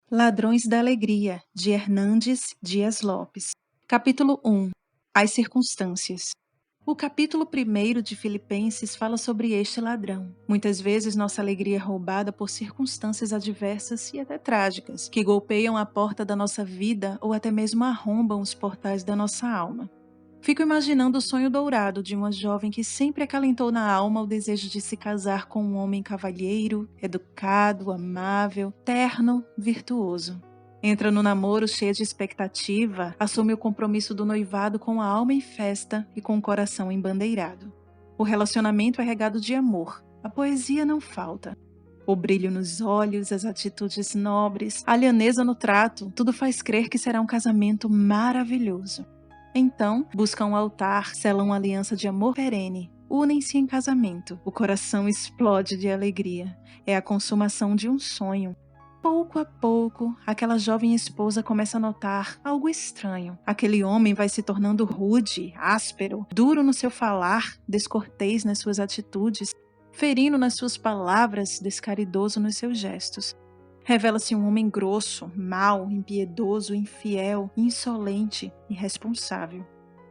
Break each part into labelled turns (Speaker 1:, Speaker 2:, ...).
Speaker 1: Ladrões da Alegria, de Hernandes Dias Lopes. Capítulo 1. As circunstâncias. O capítulo 1 de Filipenses fala sobre este ladrão. Muitas vezes nossa alegria é roubada por circunstâncias adversas e até trágicas, que golpeiam a porta da nossa vida ou até mesmo arrombam os portais da nossa alma. Fico imaginando o sonho dourado de uma jovem que sempre acalentou na alma o desejo de se casar com um homem cavalheiro, educado, amável, terno, virtuoso. Entra no namoro cheia de expectativa, assume o compromisso do noivado com a alma em festa e com o coração embandeirado. O relacionamento é regado de amor, a poesia não falta. O brilho nos olhos, as atitudes nobres, a lhaneza no trato, tudo faz crer que será um casamento maravilhoso. Então, buscam um altar, selam uma aliança de amor perene, unem-se em casamento. O coração explode de alegria. É a consumação de um sonho. Pouco a pouco, aquela jovem esposa começa a notar algo estranho. Aquele homem vai se tornando rude, áspero, duro no seu falar, descortês nas suas atitudes, ferino nas suas palavras, descaridoso nos seus gestos. Revela-se um homem grosso, mau, impiedoso, infiel, insolente, irresponsável.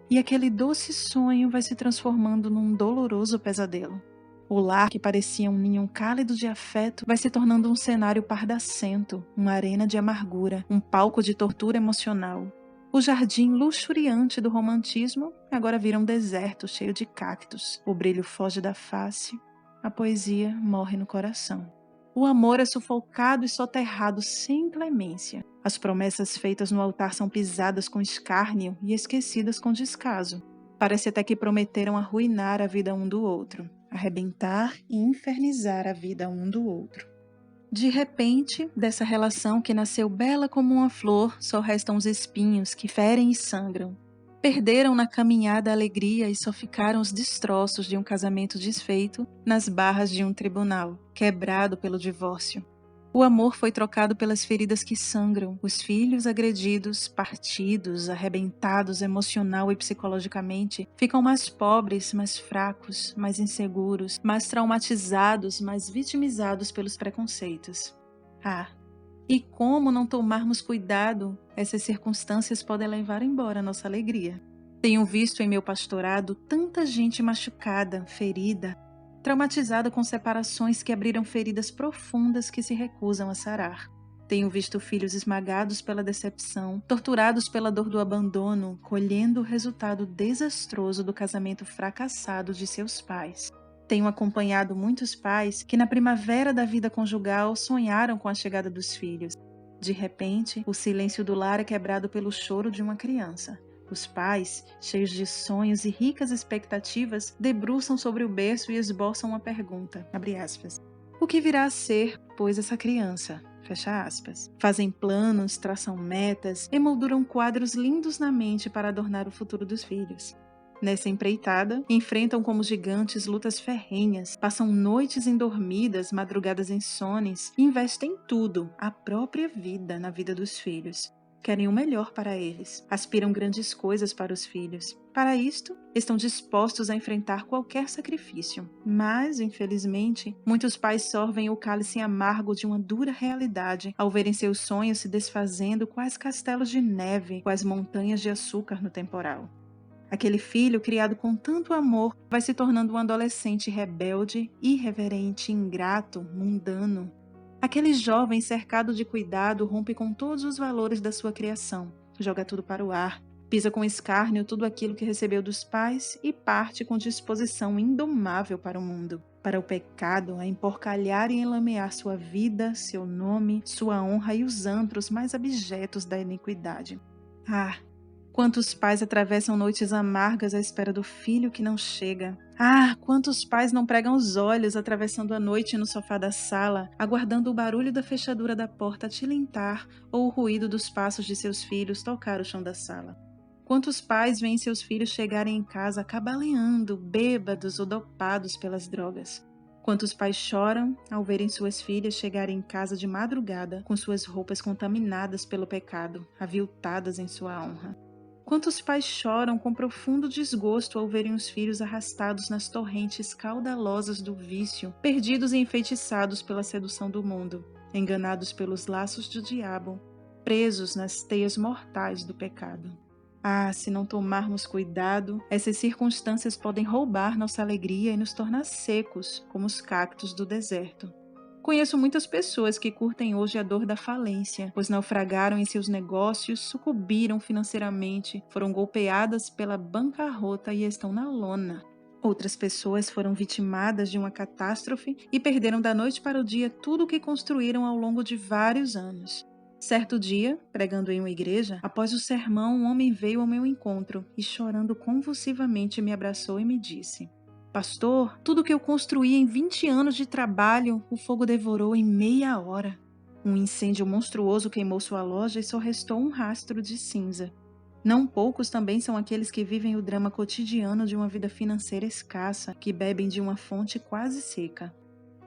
Speaker 1: E aquele doce sonho vai se transformando num doloroso pesadelo. O lar, que parecia um ninho cálido de afeto, vai se tornando um cenário pardacento, uma arena de amargura, um palco de tortura emocional. O jardim luxuriante do romantismo agora vira um deserto cheio de cactos. O brilho foge da face, a poesia morre no coração. O amor é sufocado e soterrado sem clemência. As promessas feitas no altar são pisadas com escárnio e esquecidas com descaso. Parece até que prometeram arruinar a vida um do outro, arrebentar e infernizar a vida um do outro. De repente, dessa relação que nasceu bela como uma flor, só restam os espinhos que ferem e sangram. Perderam na caminhada a alegria e só ficaram os destroços de um casamento desfeito nas barras de um tribunal, quebrado pelo divórcio. O amor foi trocado pelas feridas que sangram, os filhos agredidos, partidos, arrebentados emocional e psicologicamente, ficam mais pobres, mais fracos, mais inseguros, mais traumatizados, mais vitimizados pelos preconceitos. E como não tomarmos cuidado, essas circunstâncias podem levar embora a nossa alegria. Tenho visto em meu pastorado tanta gente machucada, ferida, traumatizada com separações que abriram feridas profundas que se recusam a sarar. Tenho visto filhos esmagados pela decepção, torturados pela dor do abandono, colhendo o resultado desastroso do casamento fracassado de seus pais. Tenho acompanhado muitos pais que na primavera da vida conjugal sonharam com a chegada dos filhos. De repente, o silêncio do lar é quebrado pelo choro de uma criança. Os pais, cheios de sonhos e ricas expectativas, debruçam sobre o berço e esboçam uma pergunta, abre aspas. O que virá a ser, pois, essa criança? Fecha aspas. Fazem planos, traçam metas, emolduram quadros lindos na mente para adornar o futuro dos filhos. Nessa empreitada, enfrentam como gigantes lutas ferrenhas, passam noites indormidas, madrugadas insones, investem tudo, a própria vida, na vida dos filhos. Querem o melhor para eles, aspiram grandes coisas para os filhos. Para isto, estão dispostos a enfrentar qualquer sacrifício. Mas, infelizmente, muitos pais sorvem o cálice amargo de uma dura realidade ao verem seus sonhos se desfazendo quais castelos de neve, quais montanhas de açúcar no temporal. Aquele filho, criado com tanto amor, vai se tornando um adolescente rebelde, irreverente, ingrato, mundano. Aquele jovem cercado de cuidado rompe com todos os valores da sua criação, joga tudo para o ar, pisa com escárnio tudo aquilo que recebeu dos pais e parte com disposição indomável para o mundo, para o pecado, a emporcalhar e enlamear sua vida, seu nome, sua honra e os antros mais abjetos da iniquidade. Quantos pais atravessam noites amargas à espera do filho que não chega. Quantos pais não pregam os olhos atravessando a noite no sofá da sala, aguardando o barulho da fechadura da porta tilintar ou o ruído dos passos de seus filhos tocar o chão da sala. Quantos pais veem seus filhos chegarem em casa cambaleando, bêbados ou dopados pelas drogas. Quantos pais choram ao verem suas filhas chegarem em casa de madrugada com suas roupas contaminadas pelo pecado, aviltadas em sua honra. Quantos pais choram com profundo desgosto ao verem os filhos arrastados nas torrentes caudalosas do vício, perdidos e enfeitiçados pela sedução do mundo, enganados pelos laços do diabo, presos nas teias mortais do pecado. Ah, se não tomarmos cuidado, essas circunstâncias podem roubar nossa alegria e nos tornar secos, como os cactos do deserto. Conheço muitas pessoas que curtem hoje a dor da falência, pois naufragaram em seus negócios, sucumbiram financeiramente, foram golpeadas pela bancarrota e estão na lona. Outras pessoas foram vitimadas de uma catástrofe e perderam da noite para o dia tudo o que construíram ao longo de vários anos. Certo dia, pregando em uma igreja, após o sermão, um homem veio ao meu encontro e, chorando convulsivamente, me abraçou e me disse: Pastor, tudo que eu construí em 20 anos de trabalho, o fogo devorou em meia hora. Um incêndio monstruoso queimou sua loja e só restou um rastro de cinza. Não poucos também são aqueles que vivem o drama cotidiano de uma vida financeira escassa, que bebem de uma fonte quase seca.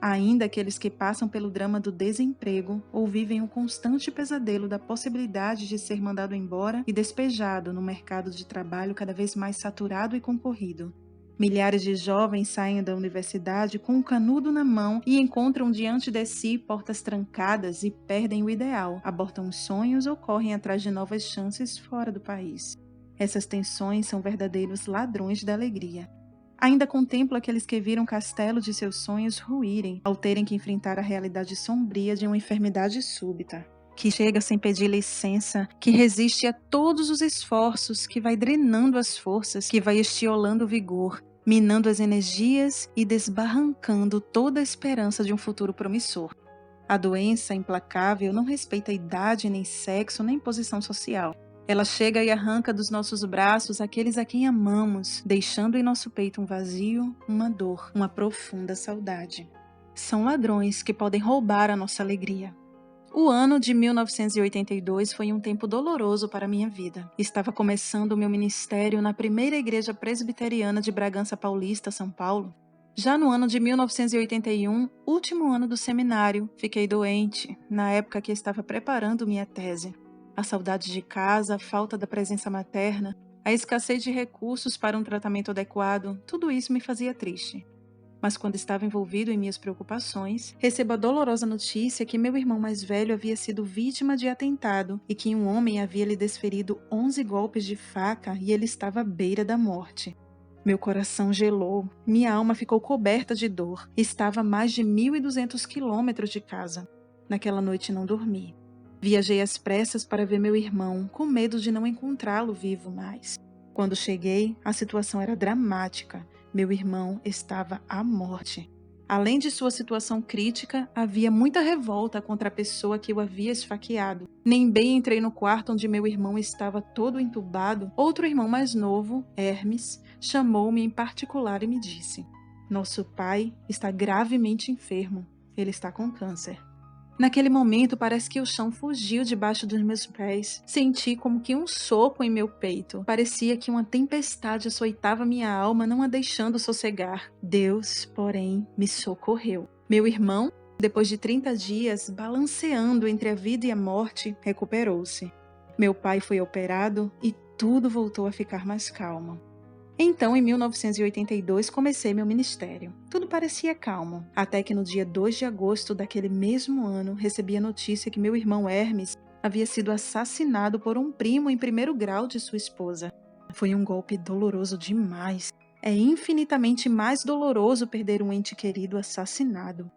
Speaker 1: Ainda aqueles que passam pelo drama do desemprego ou vivem o constante pesadelo da possibilidade de ser mandado embora e despejado no mercado de trabalho cada vez mais saturado e concorrido. Milhares de jovens saem da universidade com um canudo na mão e encontram diante de si portas trancadas e perdem o ideal, abortam os sonhos ou correm atrás de novas chances fora do país. Essas tensões são verdadeiros ladrões da alegria. Ainda contemplo aqueles que viram o castelo de seus sonhos ruírem ao terem que enfrentar a realidade sombria de uma enfermidade súbita, que chega sem pedir licença, que resiste a todos os esforços, que vai drenando as forças, que vai estiolando o vigor, minando as energias e desbarrancando toda a esperança de um futuro promissor. A doença implacável não respeita idade, nem sexo, nem posição social. Ela chega e arranca dos nossos braços aqueles a quem amamos, deixando em nosso peito um vazio, uma dor, uma profunda saudade. São ladrões que podem roubar a nossa alegria. O ano de 1982 foi um tempo doloroso para a minha vida. Estava começando o meu ministério na primeira igreja presbiteriana de Bragança Paulista, São Paulo. Já no ano de 1981, último ano do seminário, fiquei doente, na época que estava preparando minha tese. A saudade de casa, a falta da presença materna, a escassez de recursos para um tratamento adequado, tudo isso me fazia triste. Mas quando estava envolvido em minhas preocupações, recebo a dolorosa notícia que meu irmão mais velho havia sido vítima de atentado e que um homem havia lhe desferido 11 golpes de faca e ele estava à beira da morte. Meu coração gelou, minha alma ficou coberta de dor. Estava a mais de 1.200 quilômetros de casa. Naquela noite não dormi. Viajei às pressas para ver meu irmão, com medo de não encontrá-lo vivo mais. Quando cheguei, a situação era dramática. Meu irmão estava à morte. Além de sua situação crítica, havia muita revolta contra a pessoa que o havia esfaqueado. Nem bem entrei no quarto onde meu irmão estava todo entubado, outro irmão mais novo, Hermes, chamou-me em particular e me disse: Nosso pai está gravemente enfermo. Ele está com câncer. Naquele momento, parece que o chão fugiu debaixo dos meus pés. Senti como que um soco em meu peito. Parecia que uma tempestade açoitava minha alma, não a deixando sossegar. Deus, porém, me socorreu. Meu irmão, depois de 30 dias, balanceando entre a vida e a morte, recuperou-se. Meu pai foi operado e tudo voltou a ficar mais calmo. Então, em 1982, comecei meu ministério. Tudo parecia calmo, até que no dia 2 de agosto daquele mesmo ano, recebi a notícia que meu irmão Hermes havia sido assassinado por um primo em primeiro grau de sua esposa. Foi um golpe doloroso demais. É infinitamente mais doloroso perder um ente querido assassinado.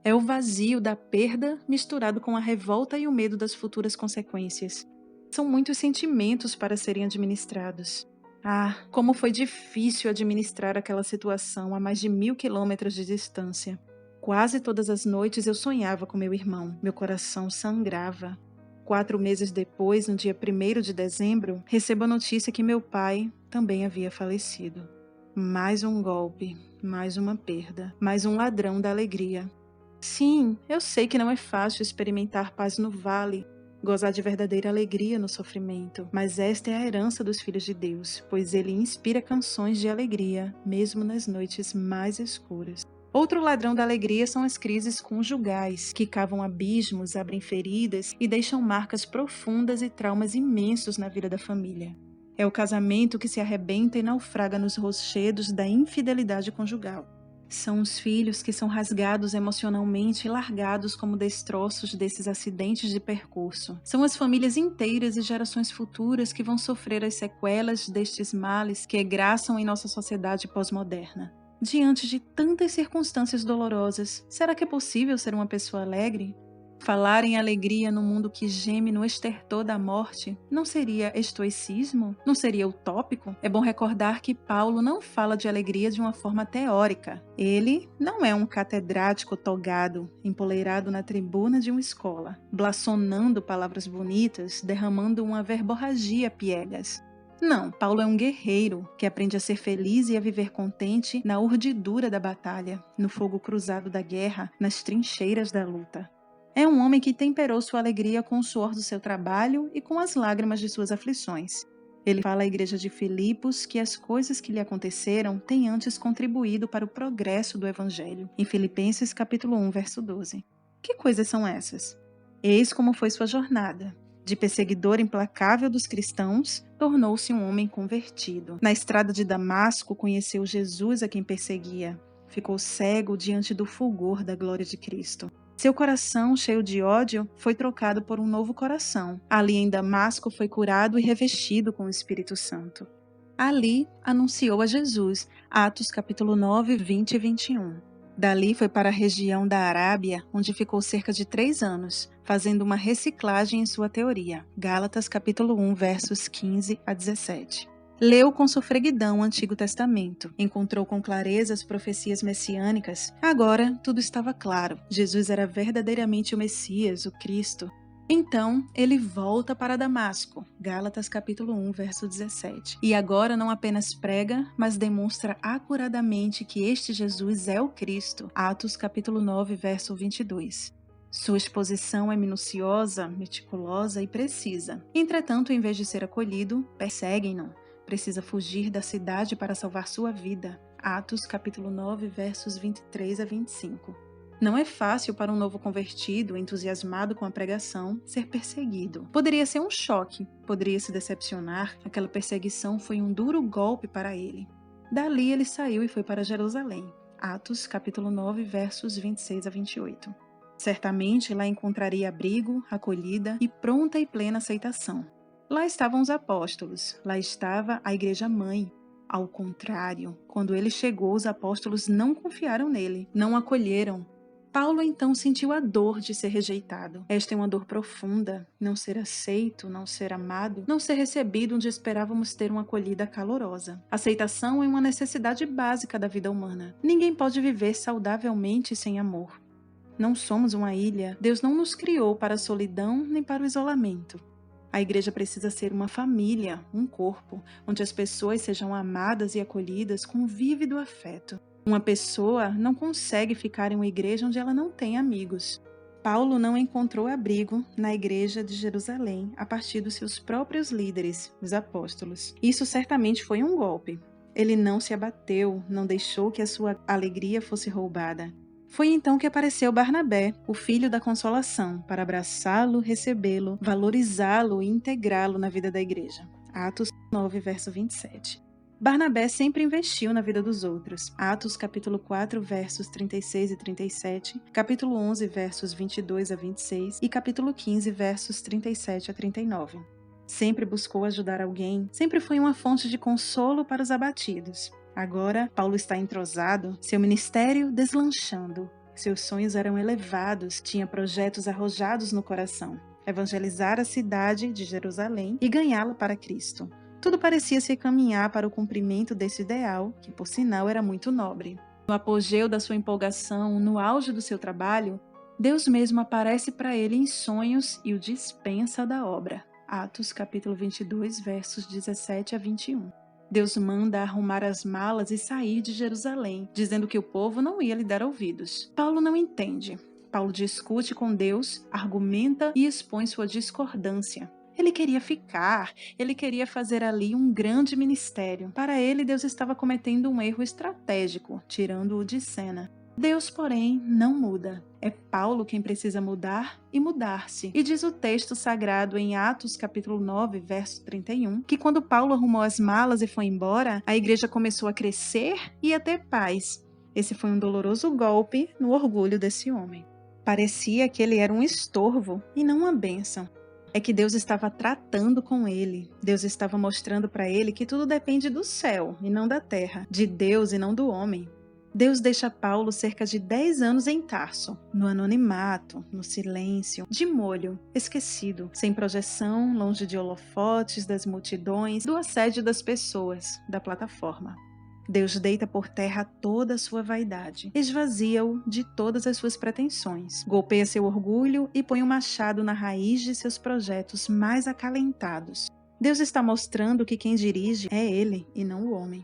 Speaker 1: É o vazio da perda misturado com a revolta e o medo das futuras consequências. São muitos sentimentos para serem administrados. Ah, como foi difícil administrar aquela situação a mais de 1.000 quilômetros de distância. Quase todas as noites eu sonhava com meu irmão. Meu coração sangrava. 4 meses depois, no dia 1º de dezembro, recebo a notícia que meu pai também havia falecido. Mais um golpe, mais uma perda, mais um ladrão da alegria. Sim, eu sei que não é fácil experimentar paz no vale, gozar de verdadeira alegria no sofrimento, mas esta é a herança dos filhos de Deus, pois Ele inspira canções de alegria, mesmo nas noites mais escuras. Outro ladrão da alegria são as crises conjugais, que cavam abismos, abrem feridas e deixam marcas profundas e traumas imensos na vida da família. É o casamento que se arrebenta e naufraga nos rochedos da infidelidade conjugal. São os filhos que são rasgados emocionalmente e largados como destroços desses acidentes de percurso. São as famílias inteiras e gerações futuras que vão sofrer as sequelas destes males que egraçam em nossa sociedade pós-moderna. Diante de tantas circunstâncias dolorosas, será que é possível ser uma pessoa alegre? Falar em alegria no mundo que geme no estertor da morte não seria estoicismo? Não seria utópico? É bom recordar que Paulo não fala de alegria de uma forma teórica. Ele não é um catedrático togado, empoleirado na tribuna de uma escola, blasonando palavras bonitas, derramando uma verborragia piegas. Não, Paulo é um guerreiro que aprende a ser feliz e a viver contente na urdidura da batalha, no fogo cruzado da guerra, nas trincheiras da luta. É um homem que temperou sua alegria com o suor do seu trabalho e com as lágrimas de suas aflições. Ele fala à igreja de Filipos que as coisas que lhe aconteceram têm antes contribuído para o progresso do Evangelho, em Filipenses capítulo 1, verso 12. Que coisas são essas? Eis como foi sua jornada. De perseguidor implacável dos cristãos, tornou-se um homem convertido. Na estrada de Damasco, conheceu Jesus a quem perseguia. Ficou cego diante do fulgor da glória de Cristo. Seu coração, cheio de ódio, foi trocado por um novo coração. Ali em Damasco foi curado e revestido com o Espírito Santo. Ali anunciou a Jesus, Atos capítulo 9, 20 e 21. Dali foi para a região da Arábia, onde ficou cerca de 3 anos, fazendo uma reciclagem em sua teoria. Gálatas capítulo 1, versos 15 a 17. Leu com sofreguidão o Antigo Testamento, encontrou com clareza as profecias messiânicas. Agora tudo estava claro. Jesus era verdadeiramente o Messias, o Cristo. Então, ele volta para Damasco, Gálatas capítulo 1, verso 17. E agora não apenas prega, mas demonstra acuradamente que este Jesus é o Cristo, Atos capítulo 9, verso 22. Sua exposição é minuciosa, meticulosa e precisa. Entretanto, em vez de ser acolhido, perseguem-no. Precisa fugir da cidade para salvar sua vida. Atos capítulo 9, versos 23 a 25. Não é fácil para um novo convertido, entusiasmado com a pregação, ser perseguido. Poderia ser um choque, poderia se decepcionar. Aquela perseguição foi um duro golpe para ele. Dali ele saiu e foi para Jerusalém. Atos capítulo 9, versos 26 a 28. Certamente lá encontraria abrigo, acolhida e pronta e plena aceitação. Lá estavam os apóstolos, lá estava a igreja-mãe. Ao contrário, quando ele chegou, os apóstolos não confiaram nele, não o acolheram. Paulo então sentiu a dor de ser rejeitado. Esta é uma dor profunda, não ser aceito, não ser amado, não ser recebido onde esperávamos ter uma acolhida calorosa. Aceitação é uma necessidade básica da vida humana. Ninguém pode viver saudavelmente sem amor. Não somos uma ilha, Deus não nos criou para a solidão nem para o isolamento. A igreja precisa ser uma família, um corpo, onde as pessoas sejam amadas e acolhidas com vívido afeto. Uma pessoa não consegue ficar em uma igreja onde ela não tem amigos. Paulo não encontrou abrigo na igreja de Jerusalém a partir dos seus próprios líderes, os apóstolos. Isso certamente foi um golpe. Ele não se abateu, não deixou que a sua alegria fosse roubada. Foi então que apareceu Barnabé, o filho da consolação, para abraçá-lo, recebê-lo, valorizá-lo e integrá-lo na vida da igreja. Atos 9, verso 27. Barnabé sempre investiu na vida dos outros. Atos capítulo 4, versos 36 e 37, capítulo 11, versos 22 a 26 e capítulo 15, versos 37 a 39. Sempre buscou ajudar alguém, sempre foi uma fonte de consolo para os abatidos. Agora, Paulo está entrosado, seu ministério deslanchando. Seus sonhos eram elevados, tinha projetos arrojados no coração. Evangelizar a cidade de Jerusalém e ganhá-la para Cristo. Tudo parecia se caminhar para o cumprimento desse ideal, que por sinal era muito nobre. No apogeu da sua empolgação, no auge do seu trabalho, Deus mesmo aparece para ele em sonhos e o dispensa da obra. Atos capítulo 22, versos 17 a 21. Deus manda arrumar as malas e sair de Jerusalém, dizendo que o povo não ia lhe dar ouvidos. Paulo não entende. Paulo discute com Deus, argumenta e expõe sua discordância. Ele queria ficar, ele queria fazer ali um grande ministério. Para ele, Deus estava cometendo um erro estratégico, tirando-o de cena. Deus, porém, não muda. É Paulo quem precisa mudar e mudar-se. E diz o texto sagrado em Atos capítulo 9, verso 31, que quando Paulo arrumou as malas e foi embora, a igreja começou a crescer e a ter paz. Esse foi um doloroso golpe no orgulho desse homem. Parecia que ele era um estorvo e não uma bênção. É que Deus estava tratando com ele. Deus estava mostrando para ele que tudo depende do céu e não da terra, de Deus e não do homem. Deus deixa Paulo cerca de 10 anos em Tarso, no anonimato, no silêncio, de molho, esquecido, sem projeção, longe de holofotes, das multidões, do assédio das pessoas, da plataforma. Deus deita por terra toda a sua vaidade, esvazia-o de todas as suas pretensões, golpeia seu orgulho e põe um machado na raiz de seus projetos mais acalentados. Deus está mostrando que quem dirige é Ele e não o homem.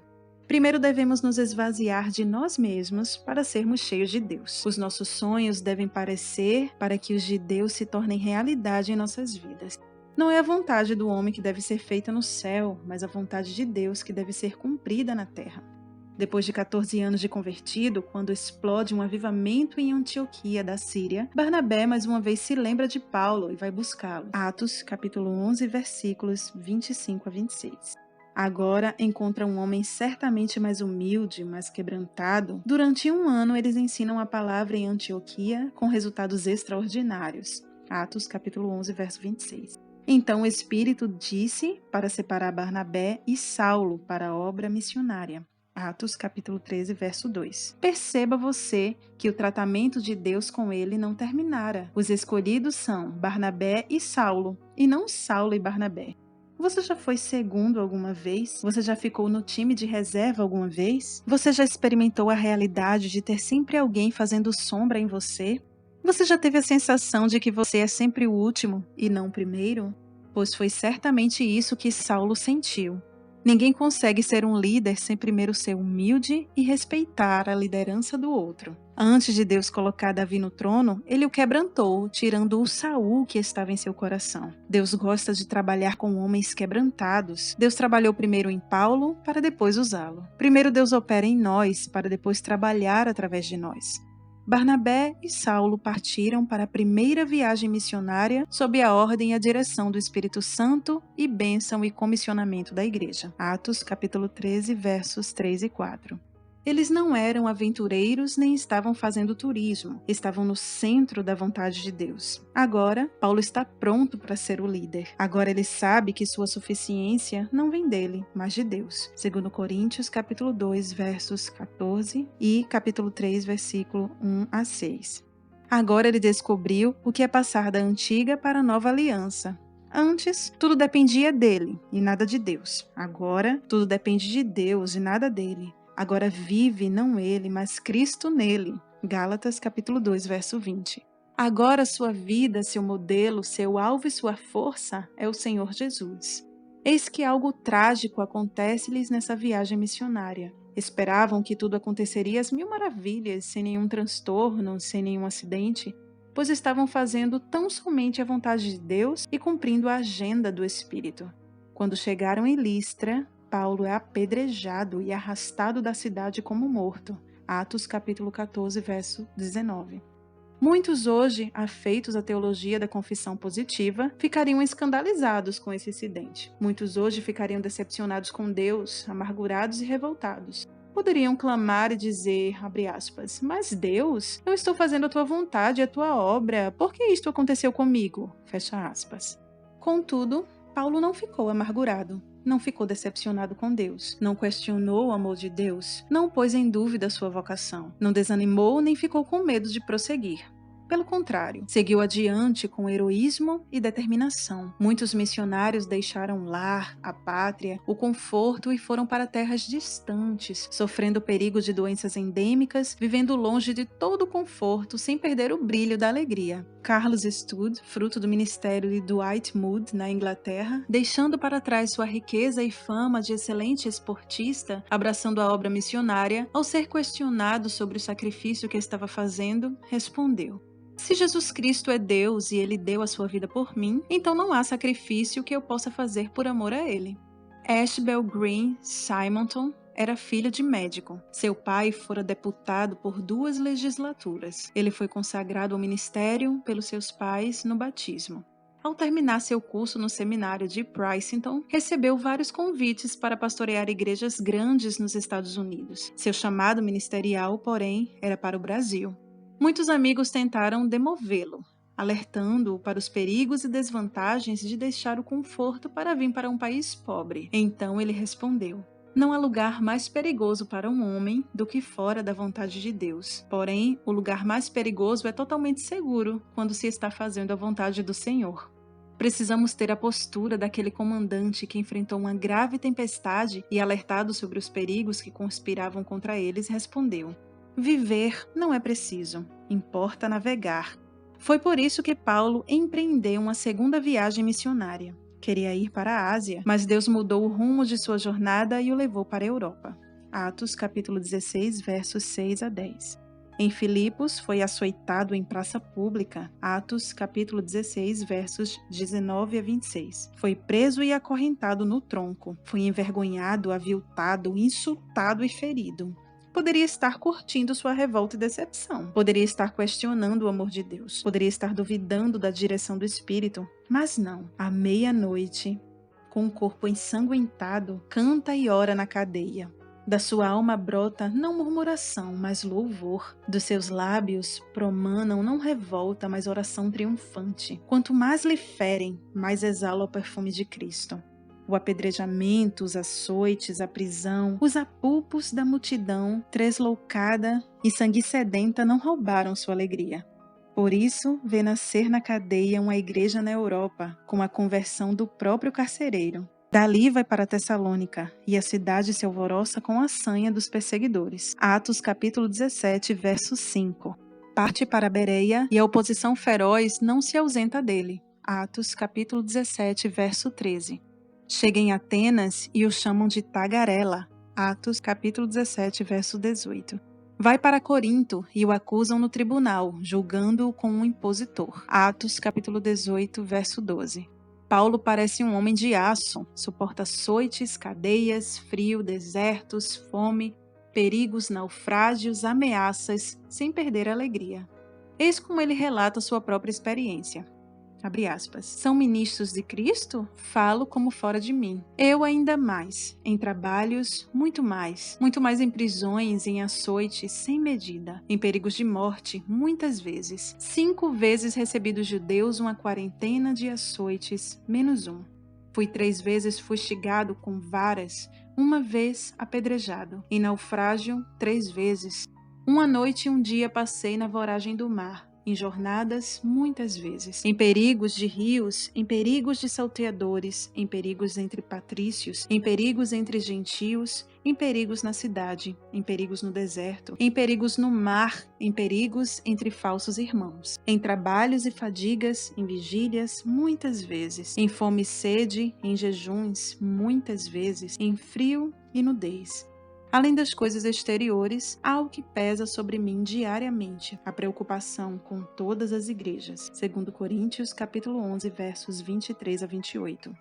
Speaker 1: Primeiro devemos nos esvaziar de nós mesmos para sermos cheios de Deus. Os nossos sonhos devem parecer para que os de Deus se tornem realidade em nossas vidas. Não é a vontade do homem que deve ser feita no céu, mas a vontade de Deus que deve ser cumprida na terra. Depois de 14 anos de convertido, quando explode um avivamento em Antioquia da Síria, Barnabé mais uma vez se lembra de Paulo e vai buscá-lo. Atos, capítulo 11, versículos 25 a 26. Agora encontra um homem certamente mais humilde, mais quebrantado. Durante 1 ano eles ensinam a palavra em Antioquia com resultados extraordinários. Atos capítulo 11, verso 26. Então o Espírito disse para separar Barnabé e Saulo para a obra missionária. Atos capítulo 13, verso 2. Perceba você que o tratamento de Deus com ele não terminara. Os escolhidos são Barnabé e Saulo, e não Saulo e Barnabé. Você já foi segundo alguma vez? Você já ficou no time de reserva alguma vez? Você já experimentou a realidade de ter sempre alguém fazendo sombra em você? Você já teve a sensação de que você é sempre o último e não o primeiro? Pois foi certamente isso que Saulo sentiu. Ninguém consegue ser um líder sem primeiro ser humilde e respeitar a liderança do outro. Antes de Deus colocar Davi no trono, ele o quebrantou, tirando o Saul que estava em seu coração. Deus gosta de trabalhar com homens quebrantados. Deus trabalhou primeiro em Paulo, para depois usá-lo. Primeiro Deus opera em nós, para depois trabalhar através de nós. Barnabé e Saulo partiram para a primeira viagem missionária sob a ordem e a direção do Espírito Santo e bênção e comissionamento da igreja. Atos capítulo 13, versos 3 e 4. Eles não eram aventureiros nem estavam fazendo turismo, estavam no centro da vontade de Deus. Agora, Paulo está pronto para ser o líder. Agora ele sabe que sua suficiência não vem dele, mas de Deus. Segundo Coríntios, capítulo 2, versos 14 e capítulo 3, versículo 1 a 6. Agora ele descobriu o que é passar da antiga para a nova aliança. Antes, tudo dependia dele e nada de Deus. Agora, tudo depende de Deus e nada dele. Agora vive não ele, mas Cristo nele. Gálatas capítulo 2, verso 20. Agora sua vida, seu modelo, seu alvo e sua força é o Senhor Jesus. Eis que algo trágico acontece-lhes nessa viagem missionária. Esperavam que tudo aconteceria às mil maravilhas, sem nenhum transtorno, sem nenhum acidente, pois estavam fazendo tão somente a vontade de Deus e cumprindo a agenda do Espírito. Quando chegaram em Listra, Paulo é apedrejado e arrastado da cidade como morto. Atos capítulo 14, verso 19. Muitos hoje, afeitos à teologia da confissão positiva, ficariam escandalizados com esse incidente. Muitos hoje ficariam decepcionados com Deus, amargurados e revoltados. Poderiam clamar e dizer, abre aspas, mas Deus, eu estou fazendo a tua vontade e a tua obra, por que isto aconteceu comigo? Fecha aspas. Contudo, Paulo não ficou amargurado. Não ficou decepcionado com Deus, não questionou o amor de Deus, não pôs em dúvida sua vocação, não desanimou nem ficou com medo de prosseguir. Pelo contrário, seguiu adiante com heroísmo e determinação. Muitos missionários deixaram o lar, a pátria, o conforto e foram para terras distantes, sofrendo o perigo de doenças endêmicas, vivendo longe de todo o conforto, sem perder o brilho da alegria. Carlos Studd, fruto do ministério de Dwight Moody na Inglaterra, deixando para trás sua riqueza e fama de excelente esportista, abraçando a obra missionária, ao ser questionado sobre o sacrifício que estava fazendo, respondeu: se Jesus Cristo é Deus e Ele deu a sua vida por mim, então não há sacrifício que eu possa fazer por amor a Ele. Ashbel Green Simonton era filho de médico. Seu pai fora deputado por 2 legislaturas. Ele foi consagrado ao ministério pelos seus pais no batismo. Ao terminar seu curso no seminário de Princeton, recebeu vários convites para pastorear igrejas grandes nos Estados Unidos. Seu chamado ministerial, porém, era para o Brasil. Muitos amigos tentaram demovê-lo, alertando-o para os perigos e desvantagens de deixar o conforto para vir para um país pobre. Então ele respondeu: não há lugar mais perigoso para um homem do que fora da vontade de Deus. Porém, o lugar mais perigoso é totalmente seguro quando se está fazendo a vontade do Senhor. Precisamos ter a postura daquele comandante que enfrentou uma grave tempestade e, alertado sobre os perigos que conspiravam contra eles, respondeu: viver não é preciso, importa navegar. Foi por isso que Paulo empreendeu uma segunda viagem missionária. Queria ir para a Ásia, mas Deus mudou o rumo de sua jornada e o levou para a Europa. Atos capítulo 16, versos 6 a 10. Em Filipos, foi açoitado em praça pública. Atos capítulo 16, versos 19 a 26. Foi preso e acorrentado no tronco. Foi envergonhado, aviltado, insultado e ferido. Poderia estar curtindo sua revolta e decepção. Poderia estar questionando o amor de Deus. Poderia estar duvidando da direção do Espírito. Mas não. À meia-noite, com o corpo ensanguentado, canta e ora na cadeia. Da sua alma brota não murmuração, mas louvor. Dos seus lábios promanam não revolta, mas oração triunfante. Quanto mais lhe ferem, mais exala o perfume de Cristo. O apedrejamento, os açoites, a prisão, os apupos da multidão, tresloucada e sangue sedenta não roubaram sua alegria. Por isso, vê nascer na cadeia uma igreja na Europa, com a conversão do próprio carcereiro. Dali vai para Tessalônica, e a cidade se alvoroça com a sanha dos perseguidores. Atos capítulo 17, verso 5. Parte para Bereia, e a oposição feroz não se ausenta dele. Atos capítulo 17, verso 13. Chega em Atenas e o chamam de tagarela. Atos capítulo 17, verso 18. Vai para Corinto e o acusam no tribunal, julgando-o como um impositor. Atos capítulo 18, verso 12. Paulo parece um homem de aço, suporta açoites, cadeias, frio, desertos, fome, perigos, naufrágios, ameaças, sem perder a alegria. Eis como ele relata sua própria experiência. Abre aspas. São ministros de Cristo? Falo como fora de mim. Eu ainda mais, em trabalhos, muito mais em prisões, em açoites, sem medida, em perigos de morte, muitas vezes. 5 vezes recebi dos judeus uma quarentena de açoites, menos um. Fui 3 vezes fustigado com varas, 1 vez apedrejado. Em naufrágio, 3 vezes. Uma noite e um dia passei na voragem do mar. Em jornadas, muitas vezes, em perigos de rios, em perigos de salteadores, em perigos entre patrícios, em perigos entre gentios, em perigos na cidade, em perigos no deserto, em perigos no mar, em perigos entre falsos irmãos, em trabalhos e fadigas, em vigílias, muitas vezes, em fome e sede, em jejuns, muitas vezes, em frio e nudez. Além das coisas exteriores, há o que pesa sobre mim diariamente, a preocupação com todas as igrejas. 2 Coríntios, capítulo 11, versos 23 a 28.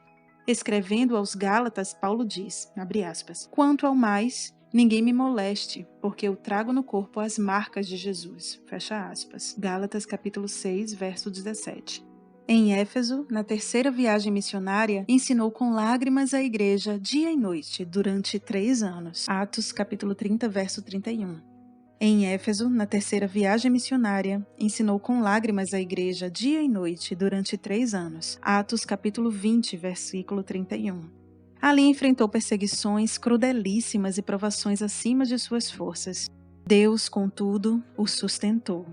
Speaker 1: Escrevendo aos Gálatas, Paulo diz, abre aspas, quanto ao mais, ninguém me moleste, porque eu trago no corpo as marcas de Jesus. Fecha aspas. Gálatas, capítulo 6, verso 17. Em Éfeso, na terceira viagem missionária, ensinou com lágrimas a igreja dia e noite durante 3 anos. Atos capítulo 30, verso 31. Em Éfeso, na terceira viagem missionária, ensinou com lágrimas a igreja dia e noite durante 3 anos. Atos capítulo 20, versículo 31. Ali enfrentou perseguições crudelíssimas e provações acima de suas forças. Deus, contudo, o sustentou.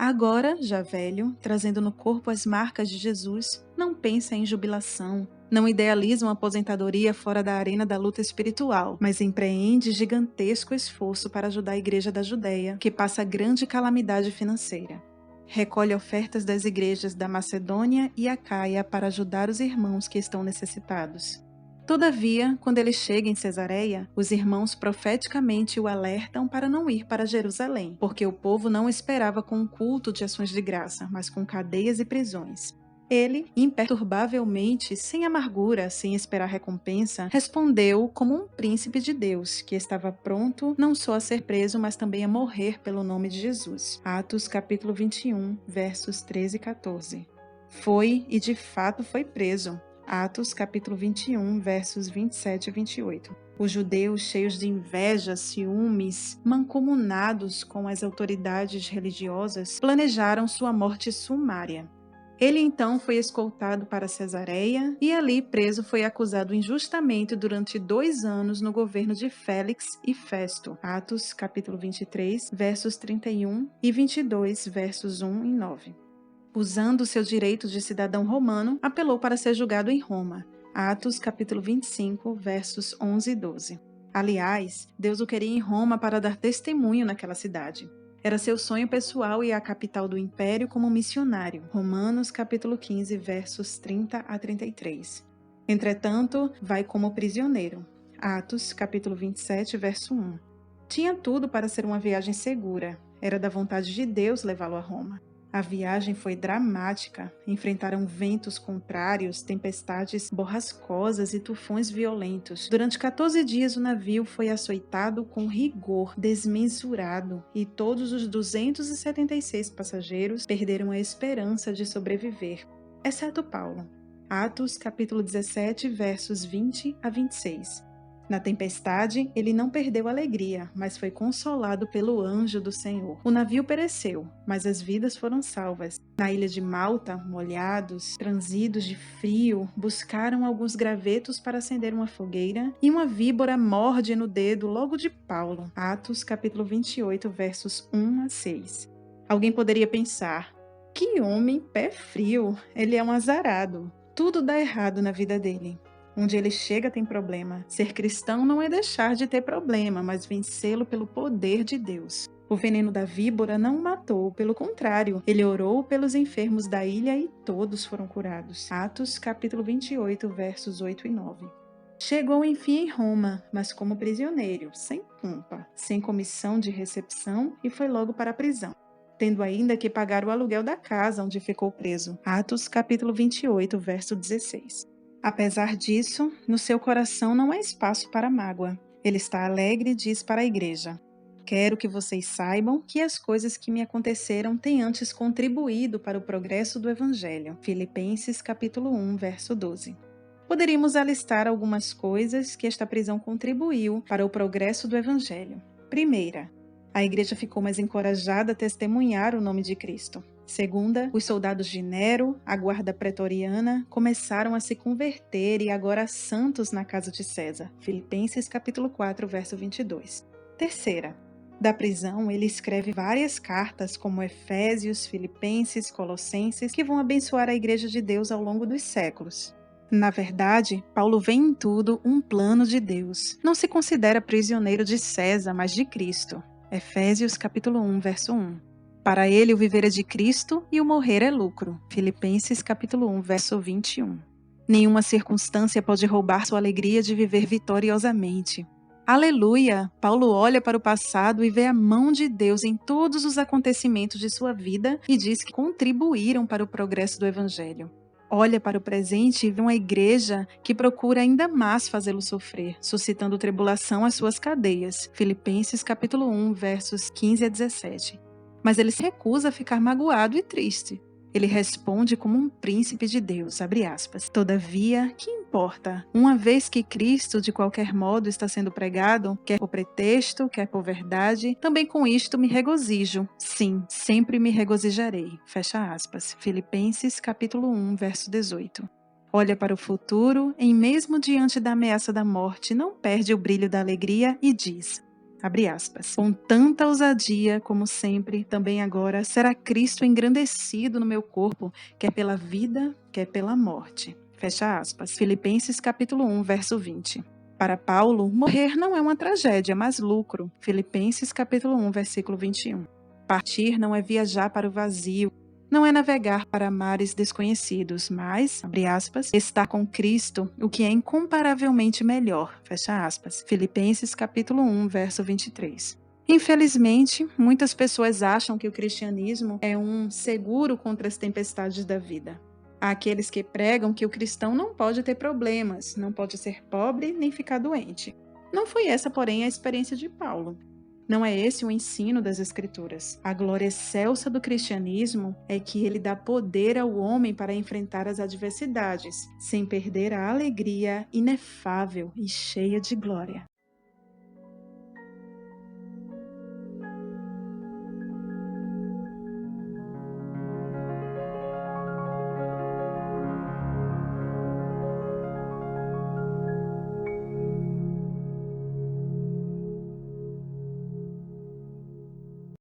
Speaker 1: Agora, já velho, trazendo no corpo as marcas de Jesus, não pensa em jubilação, não idealiza uma aposentadoria fora da arena da luta espiritual, mas empreende gigantesco esforço para ajudar a igreja da Judéia, que passa grande calamidade financeira. Recolhe ofertas das igrejas da Macedônia e Acaia para ajudar os irmãos que estão necessitados. Todavia, quando ele chega em Cesareia, os irmãos profeticamente o alertam para não ir para Jerusalém, porque o povo não esperava com um culto de ações de graça, mas com cadeias e prisões. Ele, imperturbavelmente, sem amargura, sem esperar recompensa, respondeu como um príncipe de Deus, que estava pronto não só a ser preso, mas também a morrer pelo nome de Jesus. Atos capítulo 21, versos 13 e 14. Foi e de fato foi preso. Atos capítulo 21, versos 27 e 28. Os judeus, cheios de inveja, ciúmes, mancomunados com as autoridades religiosas, planejaram sua morte sumária. Ele então foi escoltado para Cesareia e ali preso foi acusado injustamente durante 2 anos no governo de Félix e Festo. Atos capítulo 23, versos 31 e 22, versos 1 e 9. Usando seu direito de cidadão romano, apelou para ser julgado em Roma. Atos capítulo 25, versos 11 e 12. Aliás, Deus o queria em Roma para dar testemunho naquela cidade. Era seu sonho pessoal ir à capital do império como missionário. Romanos capítulo 15, versos 30 a 33. Entretanto, vai como prisioneiro. Atos capítulo 27, verso 1. Tinha tudo para ser uma viagem segura. Era da vontade de Deus levá-lo a Roma. A viagem foi dramática. Enfrentaram ventos contrários, tempestades borrascosas e tufões violentos. Durante 14 dias o navio foi açoitado com rigor desmensurado e todos os 276 passageiros perderam a esperança de sobreviver, exceto Paulo. Atos capítulo 17, versos 20 a 26. Na tempestade, ele não perdeu a alegria, mas foi consolado pelo anjo do Senhor. O navio pereceu, mas as vidas foram salvas. Na ilha de Malta, molhados, transidos de frio, buscaram alguns gravetos para acender uma fogueira e uma víbora morde no dedo logo de Paulo. Atos capítulo 28, versos 1 a 6. Alguém poderia pensar, que homem pé frio, ele é um azarado. Tudo dá errado na vida dele. Onde ele chega tem problema. Ser cristão não é deixar de ter problema, mas vencê-lo pelo poder de Deus. O veneno da víbora não o matou, pelo contrário, ele orou pelos enfermos da ilha e todos foram curados. Atos capítulo 28, versos 8 e 9. Chegou enfim em Roma, mas como prisioneiro, sem culpa, sem comissão de recepção e foi logo para a prisão, tendo ainda que pagar o aluguel da casa onde ficou preso. Atos capítulo 28, verso 16. Apesar disso, no seu coração não há espaço para mágoa. Ele está alegre e diz para a igreja: quero que vocês saibam que as coisas que me aconteceram têm antes contribuído para o progresso do Evangelho. Filipenses capítulo 1, verso 12. Poderíamos alistar algumas coisas que esta prisão contribuiu para o progresso do Evangelho. Primeira, a igreja ficou mais encorajada a testemunhar o nome de Cristo. Segunda, os soldados de Nero, a guarda pretoriana, começaram a se converter e agora santos na casa de César. Filipenses capítulo 4, verso 22. Terceira, da prisão ele escreve várias cartas como Efésios, Filipenses, Colossenses, que vão abençoar a igreja de Deus ao longo dos séculos. Na verdade, Paulo vê em tudo um plano de Deus. Não se considera prisioneiro de César, mas de Cristo. Efésios capítulo 1, verso 1. Para ele o viver é de Cristo e o morrer é lucro. Filipenses capítulo 1, verso 21. Nenhuma circunstância pode roubar sua alegria de viver vitoriosamente. Aleluia! Paulo olha para o passado e vê a mão de Deus em todos os acontecimentos de sua vida e diz que contribuíram para o progresso do Evangelho. Olha para o presente e vê uma igreja que procura ainda mais fazê-lo sofrer, suscitando tribulação às suas cadeias. Filipenses capítulo 1, versos 15 a 17. Mas ele se recusa a ficar magoado e triste. Ele responde como um príncipe de Deus, abre aspas. Todavia, que importa? Uma vez que Cristo, de qualquer modo, está sendo pregado, quer por pretexto, quer por verdade, também com isto me regozijo. Sim, sempre me regozijarei. Fecha aspas. Filipenses, capítulo 1, verso 18. Olha para o futuro, e mesmo diante da ameaça da morte, não perde o brilho da alegria e diz... Abre aspas. Com tanta ousadia, como sempre, também agora, será Cristo engrandecido no meu corpo, quer pela vida, quer pela morte. Fecha aspas. Filipenses capítulo 1, verso 20. Para Paulo, morrer não é uma tragédia, mas lucro. Filipenses capítulo 1, versículo 21. Partir não é viajar para o vazio, não é navegar para mares desconhecidos, mas, abre aspas, estar com Cristo, o que é incomparavelmente melhor, fecha aspas. Filipenses capítulo 1, verso 23. Infelizmente, muitas pessoas acham que o cristianismo é um seguro contra as tempestades da vida. Há aqueles que pregam que o cristão não pode ter problemas, não pode ser pobre nem ficar doente. Não foi essa, porém, a experiência de Paulo. Não é esse o ensino das Escrituras. A glória excelsa do cristianismo é que ele dá poder ao homem para enfrentar as adversidades, sem perder a alegria inefável e cheia de glória.